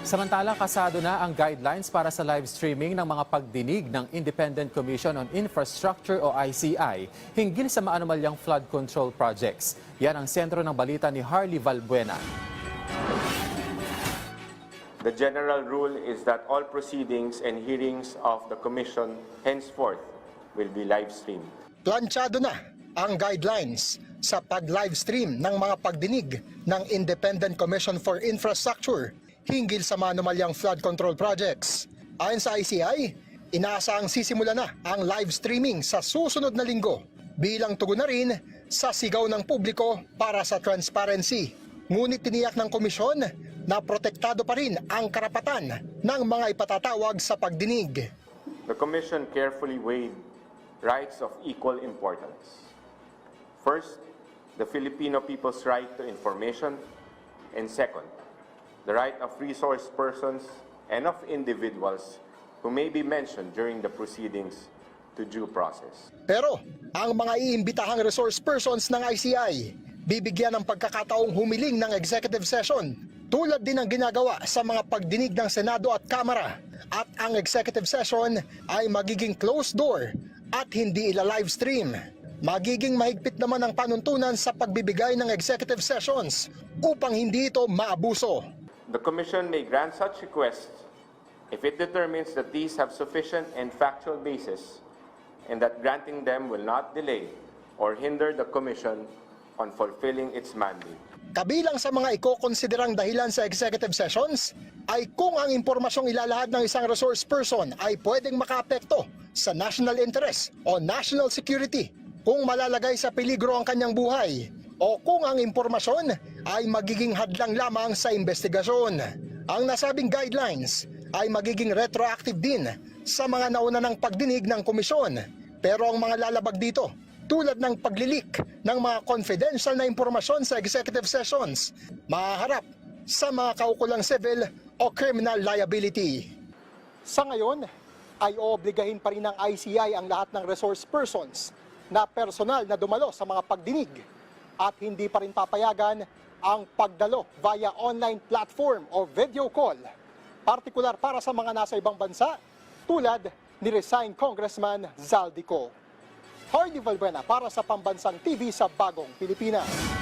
Samantala, kasado na ang guidelines para sa live streaming ng mga pagdinig ng Independent Commission on Infrastructure o ICI hinggil sa maanumalyang flood control projects. Yan ang sentro ng balita ni Harley Valbuena. The general rule is that all proceedings and hearings of the Commission henceforth will be live streamed. Planchado na ang guidelines sa pag-live stream ng mga pagdinig ng Independent Commission for Infrastructure hinggil sa maanumalyang flood control projects. Ayon sa ICI, inaasahang sisimula na ang live streaming sa susunod na linggo bilang tugon na rin sa sigaw ng publiko para sa transparency. Ngunit tiniyak ng komisyon na protektado pa rin ang karapatan ng mga ipatatawag sa pagdinig. The Commission carefully weighed rights of equal importance. First, the Filipino people's right to information, and second, the right of resource persons and of individuals who may be mentioned during the proceedings to due process. Pero ang mga iimbitahang resource persons ng ICI bibigyan ng pagkakataong humiling ng executive session tulad din ng ginagawa sa mga pagdinig ng Senado at Kamara, at ang executive session ay magiging closed door at hindi ila-live stream. Magiging mahigpit naman ang panuntunan sa pagbibigay ng executive sessions upang hindi ito maabuso. The Commission may grant such requests if it determines that these have sufficient and factual basis and that granting them will not delay or hinder the Commission on fulfilling its mandate. Kabilang sa mga ikokonsiderang dahilan sa executive sessions ay kung ang impormasyong ilalahad ng isang resource person ay pwedeng makaapekto sa national interest o national security, kung malalagay sa peligro ang kanyang buhay, o kung ang impormasyon ay magiging hadlang lamang sa investigasyon. Ang nasabing guidelines ay magiging retroactive din sa mga nauna ng pagdinig ng komisyon. Pero ang mga lalabag dito, tulad ng paglilik ng mga confidential na impormasyon sa executive sessions, mahaharap sa mga kaukulang civil o criminal liability. Sa ngayon, ay oobligahin pa rin ng ICI ang lahat ng resource persons na personal na dumalo sa mga pagdinig, at hindi pa rin papayagan ang pagdalo via online platform o video call, partikular para sa mga nasa ibang bansa tulad ni resigned Congressman Zaldico. Harley Valbuena para sa Pambansang TV sa Bagong Pilipinas.